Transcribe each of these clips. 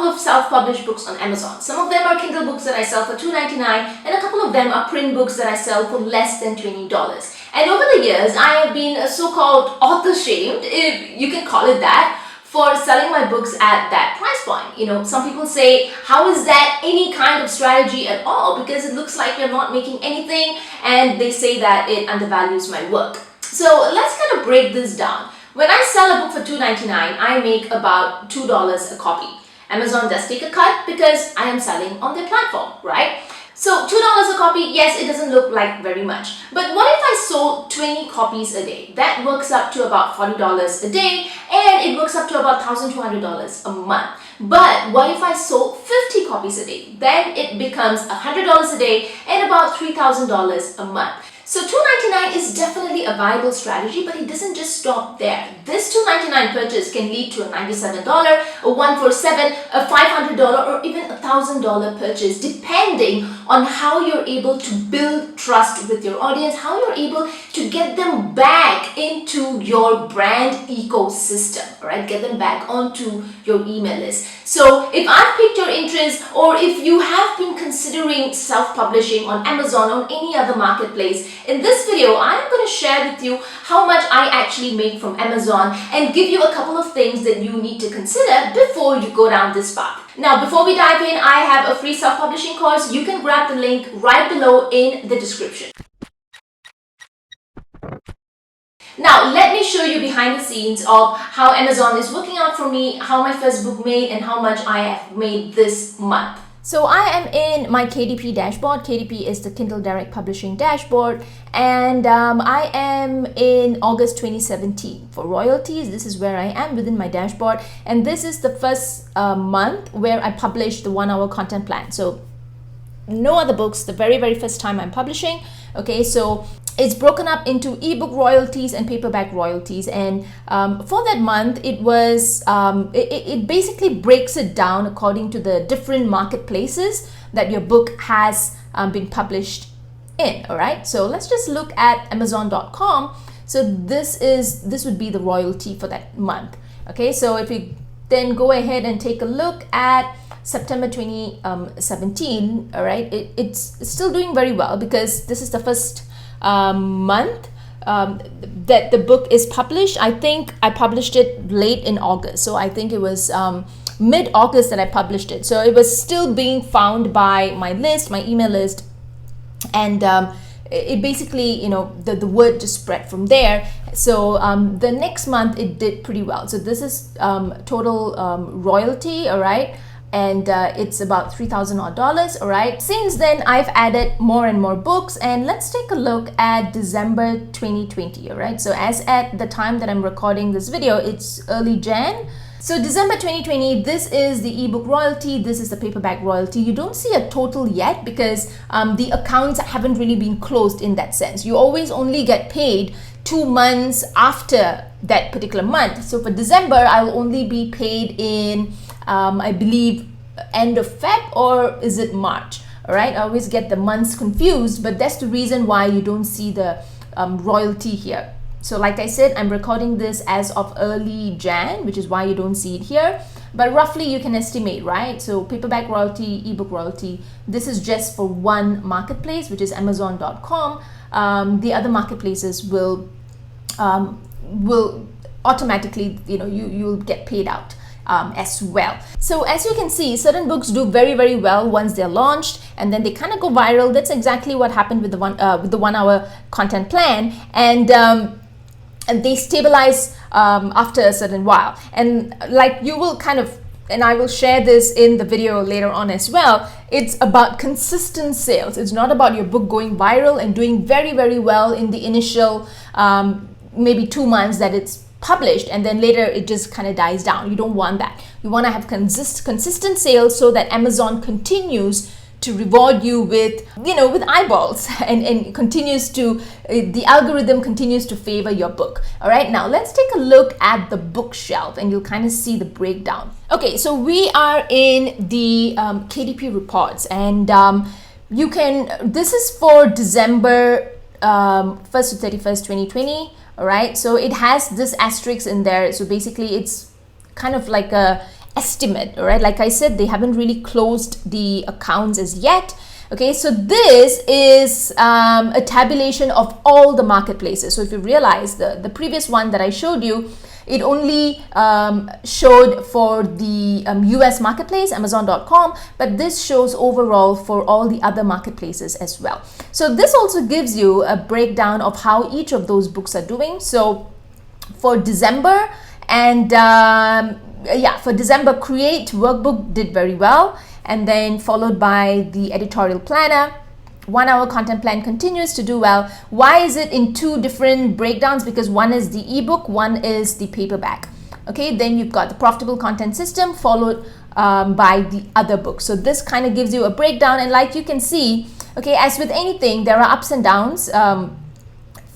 of self-published books on Amazon. Some of them are Kindle books that I sell for $2.99, and a couple of them are print books that I sell for less than $20. And over the years, I have been so-called author-shamed, if you can call it that, for selling my books at that price point. You know, some people say, how is that any kind of strategy at all? Because it looks like you're not making anything, and they say that it undervalues my work. So let's kind of break this down. When I sell a book for $2.99, I make about $2 a copy. Amazon does take a cut because I am selling on their platform, right? So $2 a copy, yes, it doesn't look like very much. But what if I sold 20 copies a day? That works up to about $40 a day, and it works up to about $1,200 a month. But what if I sold 50 copies a day? Then it becomes $100 a day and about $3,000 a month. So $2.99 is definitely a viable strategy, but it doesn't just stop there. This $2.99 purchase can lead to a $97, a $147, a $500, or even a $1,000 purchase, depending on how you're able to build trust with your audience, how you're able to get them back into your brand ecosystem, all right? Get them back onto your email list. So if I've piqued your interest, or if you have been considering self-publishing on Amazon or any other marketplace, in this video, I'm going to share with you how much I actually make from Amazon and give you a couple of things that you need to consider before you go down this path. Now, before we dive in, I have a free self-publishing course. You can grab the link right below in the description. Now, let me show you behind the scenes of how Amazon is working out for me, how my first book made, and how much I have made this month. So I am in my KDP dashboard. KDP is the Kindle Direct Publishing dashboard, and I am in August 2017. For royalties, this is where I am within my dashboard, and this is the first month where I published the 1 hour content plan. So no other books, the very first time I'm publishing. Okay, so it's broken up into ebook royalties and paperback royalties, and for that month it was it basically breaks it down according to the different marketplaces that your book has been published in. All right, so let's just look at Amazon.com. So this would be the royalty for that month. Okay, so if you then go ahead and take a look at September 2017, all right, it's still doing very well because this is the first month that the book is published. I think I published it late in August, so I think it was mid-August that I published it. So it was still being found by my list, my email list, and it basically, you know, the word just spread from there. So the next month it did pretty well. So this is total royalty, all right, and it's about $3,000 odd, all right. Since then, I've added more and more books, and let's take a look at December 2020, all right. So as at the time that I'm recording this video, it's early Jan. So December 2020, this is the ebook royalty, this is the paperback royalty. You don't see a total yet because the accounts haven't really been closed in that sense. You always only get paid 2 months after that particular month. So for December, I'll only be paid in I believe end of Feb, or is it March? All right, I always get the months confused, but that's the reason why you don't see the royalty here. So like I said, I'm recording this as of early Jan, which is why you don't see it here, but roughly you can estimate, right? So paperback royalty, ebook royalty, this is just for one marketplace, which is Amazon.com. The other marketplaces will automatically, you know, you'll get paid out as well. So as you can see, certain books do very well once they're launched, and then they kind of go viral. That's exactly what happened with the 1 hour content plan, and they stabilize after a certain while. And like you will kind of, and I will share this in the video later on as well, it's about consistent sales. It's not about your book going viral and doing very well in the initial maybe 2 months that it's published, and then later it just kind of dies down. You don't want that. You want to have consistent sales so that Amazon continues to reward you with, you know, with eyeballs, and continues to, the algorithm continues to favor your book. All right, now let's take a look at the bookshelf and you'll kind of see the breakdown. Okay, so we are in the KDP reports, and you can, this is for December 1st to 31st, 2020. All right, so it has this asterisk in there. So basically it's kind of like a estimate, all right? Like I said, they haven't really closed the accounts as yet. Okay, so this is a tabulation of all the marketplaces. So if you realize the previous one that I showed you, it only showed for the US marketplace, Amazon.com, but this shows overall for all the other marketplaces as well. So this also gives you a breakdown of how each of those books are doing. So for December, and for December, Create Workbook did very well, and then followed by the Editorial Planner. 1 Hour Content Plan continues to do well. Why is it in two different breakdowns? Because one is the ebook, one is the paperback. Okay, then you've got the Profitable Content System followed by the other book. So this kind of gives you a breakdown, and like you can see, okay, as with anything, there are ups and downs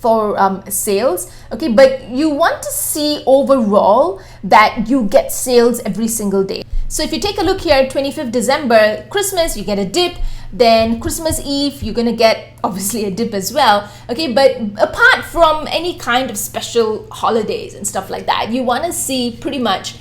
for sales. Okay, but you want to see overall that you get sales every single day. So if you take a look here, 25th December, Christmas, you get a dip. Then Christmas Eve, you're gonna get obviously a dip as well. Okay, but apart from any kind of special holidays and stuff like that, you want to see pretty much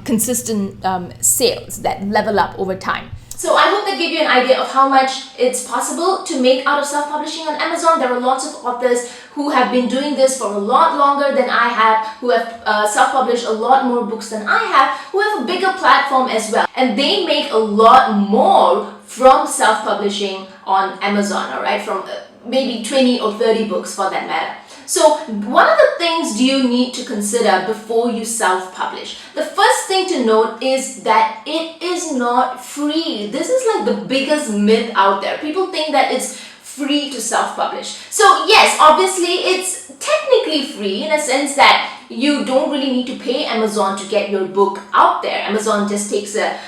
consistent sales that level up over time. So I hope that gave you an idea of how much it's possible to make out of self-publishing on Amazon. There are lots of authors who have been doing this for a lot longer than I have, who have self-published a lot more books than I have, who have a bigger platform as well. And they make a lot more from self-publishing on Amazon, all right, from maybe 20 or 30 books for that matter. So what are the things do you need to consider before you self-publish? The first thing to note is that it is not free. This is like the biggest myth out there. People think that it's free to self-publish. So yes, obviously it's technically free in a sense that you don't really need to pay Amazon to get your book out there. Amazon just takes a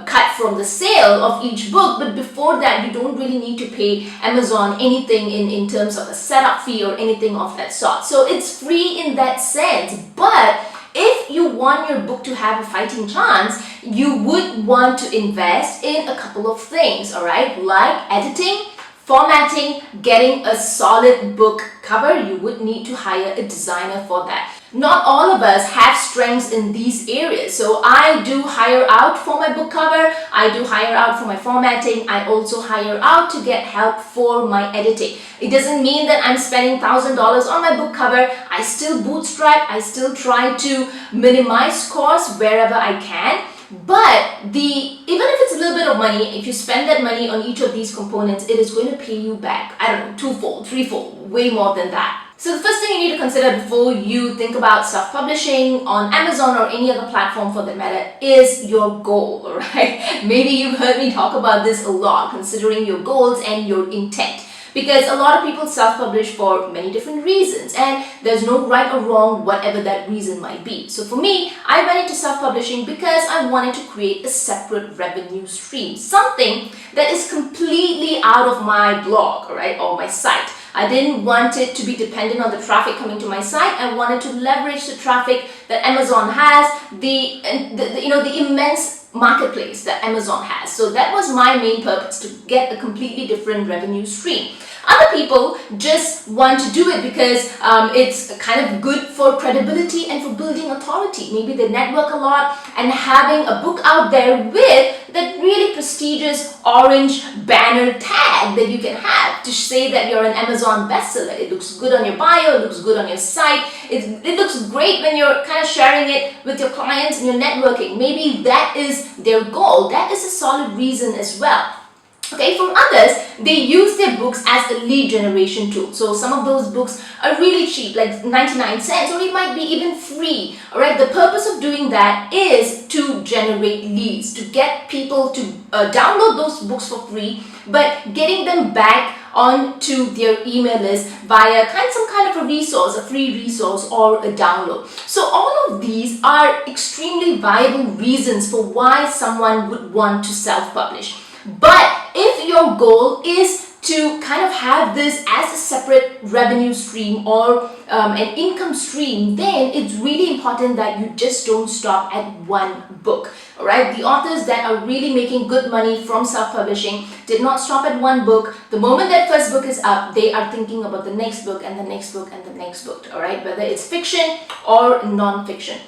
cut from the sale of each book, but before that you don't really need to pay Amazon anything in terms of a setup fee or anything of that sort. So it's free in that sense, but if you want your book to have a fighting chance, you would want to invest in a couple of things, all right, like editing, formatting, getting a solid book cover. You would need to hire a designer for that. Not all of us have strengths in these areas. So I do hire out for my book cover, I do hire out for my formatting, I also hire out to get help for my editing. It doesn't mean that I'm spending $1,000 on my book cover. I still bootstrap, I still try to minimize costs wherever I can. But even if it's a little bit of money, if you spend that money on each of these components, it is going to pay you back, I don't know, twofold, threefold, way more than that. So the first thing you need to consider before you think about self-publishing on Amazon or any other platform for that matter is your goal, right? Maybe you've heard me talk about this a lot, considering your goals and your intent. Because a lot of people self-publish for many different reasons, and there's no right or wrong whatever that reason might be. So for me, I went into self-publishing because I wanted to create a separate revenue stream, something that is completely out of my blog, right, or my site. I didn't want it to be dependent on the traffic coming to my site. I wanted to leverage the traffic that Amazon has, the immense marketplace that Amazon has. So that was my main purpose, to get a completely different revenue stream. Other people just want to do it because it's kind of good for credibility and for building authority. Maybe they network a lot, and having a book out there with that really prestigious orange banner tag that you can have to say that you're an Amazon bestseller. It looks good on your bio, it looks good on your site, it looks great when you're kind of sharing it with your clients and you're networking. Maybe that is their goal. That is a solid reason as well. Okay, for others, they use their books as a lead generation tool. So some of those books are really cheap, like 99 cents, or it might be even free. All right, the purpose of doing that is to generate leads, to get people to download those books for free, but getting them back onto their email list via some kind of a resource, a free resource or a download. So all of these are extremely viable reasons for why someone would want to self-publish. But if your goal is to kind of have this as a separate revenue stream or an income stream, then it's really important that you just don't stop at one book. All right, the authors that are really making good money from self-publishing did not stop at one book. The moment that first book is up, they are thinking about the next book and the next book and the next book. All right, whether it's fiction or non-fiction.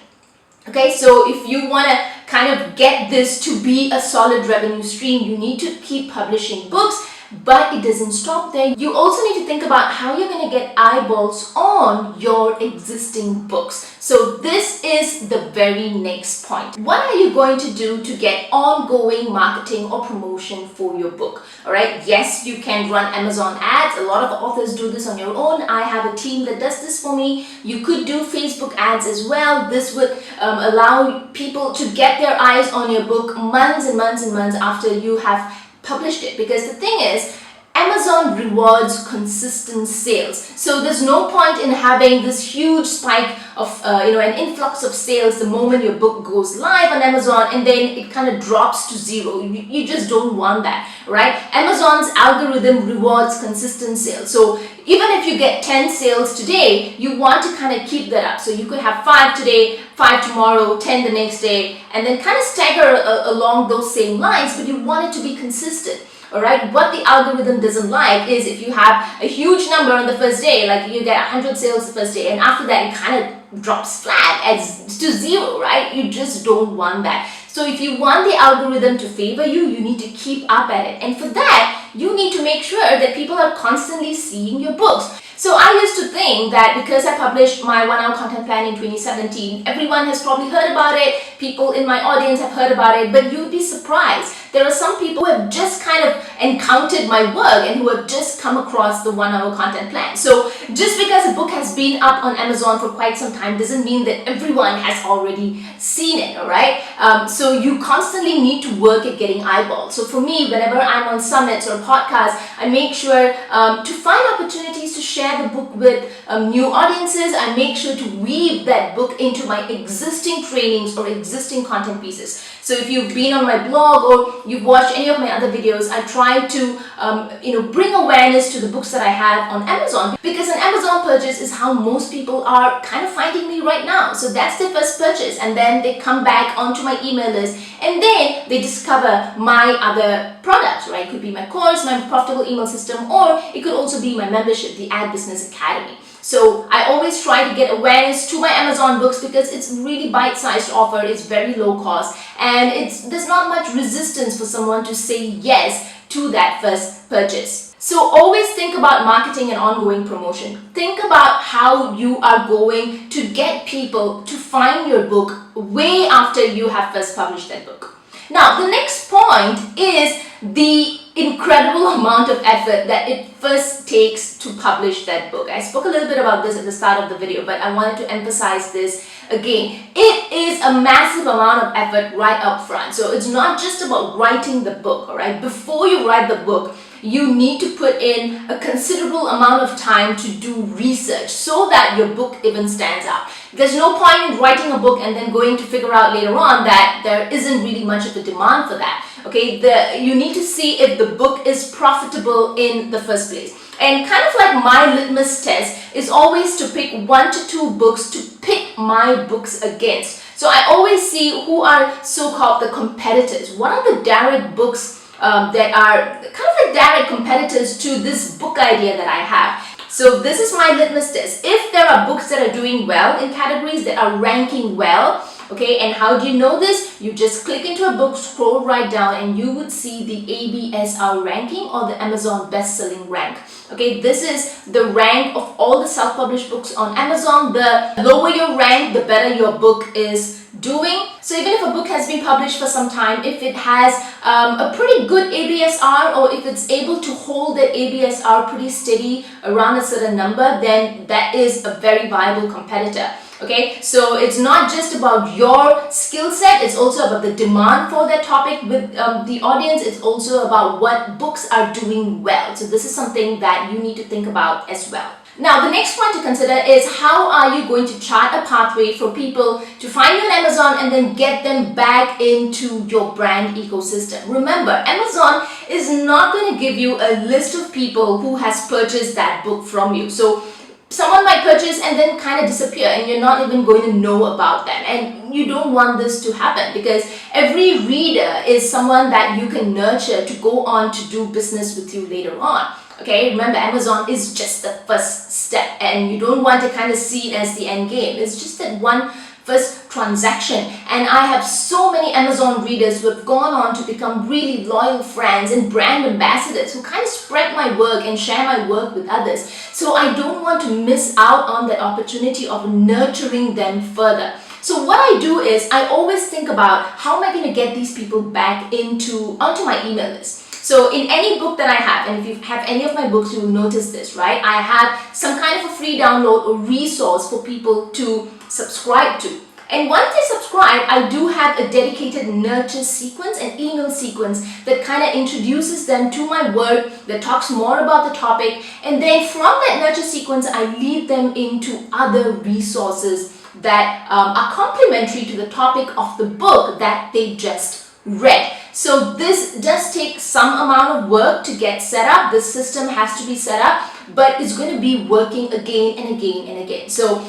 Okay, so if you want to kind of get this to be a solid revenue stream, you need to keep publishing books. But it doesn't stop there. You also need to think about how you're going to get eyeballs on your existing books. So this is the very next point. What are you going to do to get ongoing marketing or promotion for your book? All right. Yes, you can run Amazon ads. A lot of authors do this on your own. I have a team that does this for me. You could do Facebook ads as well. This would allow people to get their eyes on your book months and months and months after you have published it, because the thing is, Amazon rewards consistent sales. So there's no point in having this huge spike of an influx of sales the moment your book goes live on Amazon and then it kind of drops to zero. You just don't want that, right? Amazon's algorithm rewards consistent sales. So even if you get 10 sales today, you want to kind of keep that up. So you could have 5 today, 5 tomorrow, 10 the next day, and then kind of stagger along those same lines, but you want it to be consistent. All right, what the algorithm doesn't like is if you have a huge number on the first day, like you get 100 sales the first day, and after that it kind of drops flat as to zero, right? You just don't want that. So if you want the algorithm to favor you, you need to keep up at it. And for that, you need to make sure that people are constantly seeing your books. So I used to think that because I published my 1-hour content plan in 2017, everyone has probably heard about it, people in my audience have heard about it, but you'd be surprised. There are some people who have just kind of encountered my work and who have just come across the 1-hour content plan. So just because a book has been up on Amazon for quite some time doesn't mean that everyone has already seen it, all right? So you constantly need to work at getting eyeballs. So for me, whenever I'm on summits or podcasts, I make sure to find opportunities to share the book with new audiences. I make sure to weave that book into my existing trainings or existing content pieces. So if you've been on my blog or you've watched any of my other videos, I try to bring awareness to the books that I have on Amazon, because an Amazon purchase is how most people are kind of finding me right now. So that's their first purchase, and then they come back onto my email list and then they discover my other products, right? It could be my course, my profitable email system, or it could also be my membership, the Ad Business Academy. So I always try to get awareness to my Amazon books because it's really bite-sized offer, it's very low cost, and there's not much resistance for someone to say yes to that first purchase. So always think about marketing and ongoing promotion. Think about how you are going to get people to find your book way after you have first published that book. Now, the next point is the incredible amount of effort that it first takes to publish that book. I spoke a little bit about this at the start of the video, but I wanted to emphasize this again. It is a massive amount of effort right up front. So it's not just about writing the book, all right? Before you write the book, you need to put in a considerable amount of time to do research so that your book even stands out. There's no point in writing a book and then going to figure out later on that there isn't really much of a demand for that. Okay, you need to see if the book is profitable in the first place. And kind of like my litmus test is always to pick 1 to 2 books to pit my books against. So I always see who are so-called the competitors. What are the direct books that are kind of like direct competitors to this book idea that I have? So this is my litmus test. If there are books that are doing well in categories that are ranking well, okay, and how do you know this? You just click into a book, scroll right down, and you would see the ABSR ranking or the Amazon best-selling rank. Okay, this is the rank of all the self-published books on Amazon. The lower your rank, the better your book is doing. So even if a book has been published for some time, if it has a pretty good ABSR, or if it's able to hold that ABSR pretty steady around a certain number, then that is a very viable competitor. Okay, so it's not just about your skill set, it's also about the demand for that topic with the audience. It's also about what books are doing well. So this is something that you need to think about as well. Now, the next point to consider is how are you going to chart a pathway for people to find you on Amazon and then get them back into your brand ecosystem. Remember, Amazon is not going to give you a list of people who has purchased that book from you. So someone might purchase and then kind of disappear and you're not even going to know about them. And you don't want this to happen, because every reader is someone that you can nurture to go on to do business with you later on. Okay, remember, Amazon is just the first step and you don't want to kind of see it as the end game. It's just that one first transaction, and I have so many Amazon readers who have gone on to become really loyal friends and brand ambassadors who kind of spread my work and share my work with others. So I don't want to miss out on that opportunity of nurturing them further. So what I do is I always think about how am I going to get these people back onto my email list. So in any book that I have, and if you have any of my books, you will notice this, right? I have some kind of a free download or resource for people to subscribe to. And once they subscribe, I do have a dedicated nurture sequence and email sequence that kind of introduces them to my work, that talks more about the topic. And then from that nurture sequence, I lead them into other resources that are complementary to the topic of the book that they just read. So this does take some amount of work to get set up. The system has to be set up, but it's going to be working again and again and again. So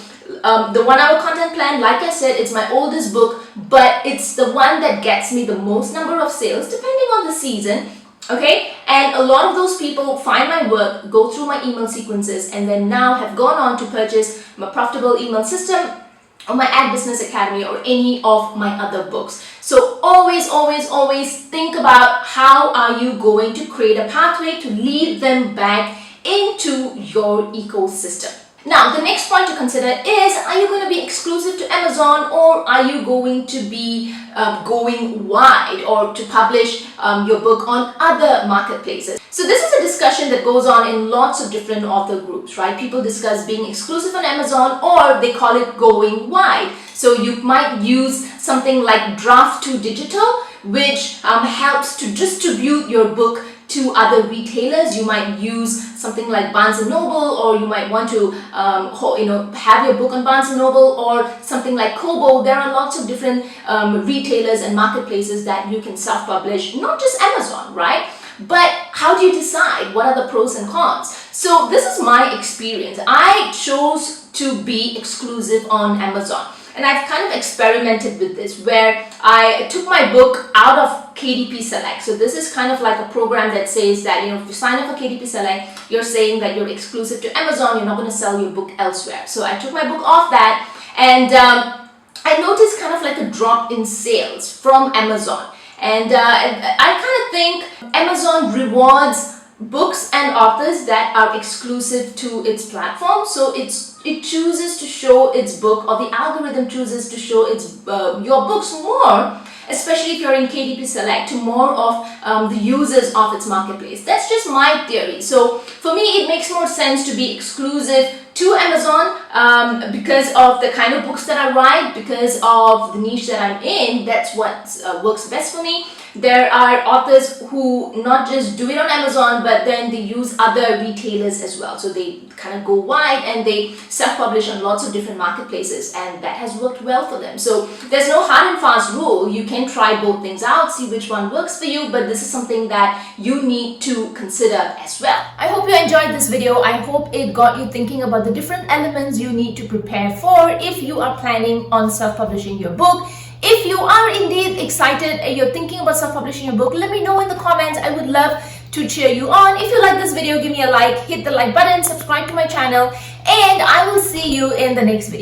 the 1 hour content plan, like I said, it's my oldest book, but it's the one that gets me the most number of sales depending on the season. Okay, and a lot of those people find my work, go through my email sequences, and then now have gone on to purchase my Profitable Email System or my Ad Business Academy or any of my other books. So always, always, always think about how are you going to create a pathway to lead them back into your ecosystem. Now, the next point to consider is, are you going to be exclusive to Amazon, or are you going to be going wide or to publish your book on other marketplaces? So this is a discussion that goes on in lots of different author groups, right? People discuss being exclusive on Amazon, or they call it going wide. So you might use something like Draft to Digital, which helps to distribute your book to other retailers. You might use something like Barnes & Noble, or you might want to have your book on Barnes & Noble, or something like Kobo. There are lots of different retailers and marketplaces that you can self-publish, not just Amazon, right? But how do you decide? What are the pros and cons? So this is my experience. I chose to be exclusive on Amazon. And I've kind of experimented with this, where I took my book out of KDP Select. So this is kind of like a program that says that, if you sign up for KDP Select, you're saying that you're exclusive to Amazon, you're not going to sell your book elsewhere. So I took my book off that, and I noticed kind of like a drop in sales from Amazon. And I kind of think Amazon rewards books and authors that are exclusive to its platform. So it chooses to show its book, or the algorithm chooses to show your books more, especially if you're in KDP Select, to more of the users of its marketplace. That's just my theory. So for me, it makes more sense to be exclusive to Amazon because of the kind of books that I write, because of the niche that I'm in. That's what works best for me. There are authors who not just do it on Amazon, but then they use other retailers as well. So they kind of go wide and they self-publish on lots of different marketplaces, and that has worked well for them. So there's no hard and fast rule. You can try both things out, see which one works for you, but this is something that you need to consider as well. I hope you enjoyed this video. I hope it got you thinking about the different elements you need to prepare for if you are planning on self-publishing your book. If you are indeed excited and you're thinking about self-publishing your book, let me know in the comments. I would love to cheer you on. If you like this video, give me a like, hit the like button, subscribe to my channel, and I will see you in the next video.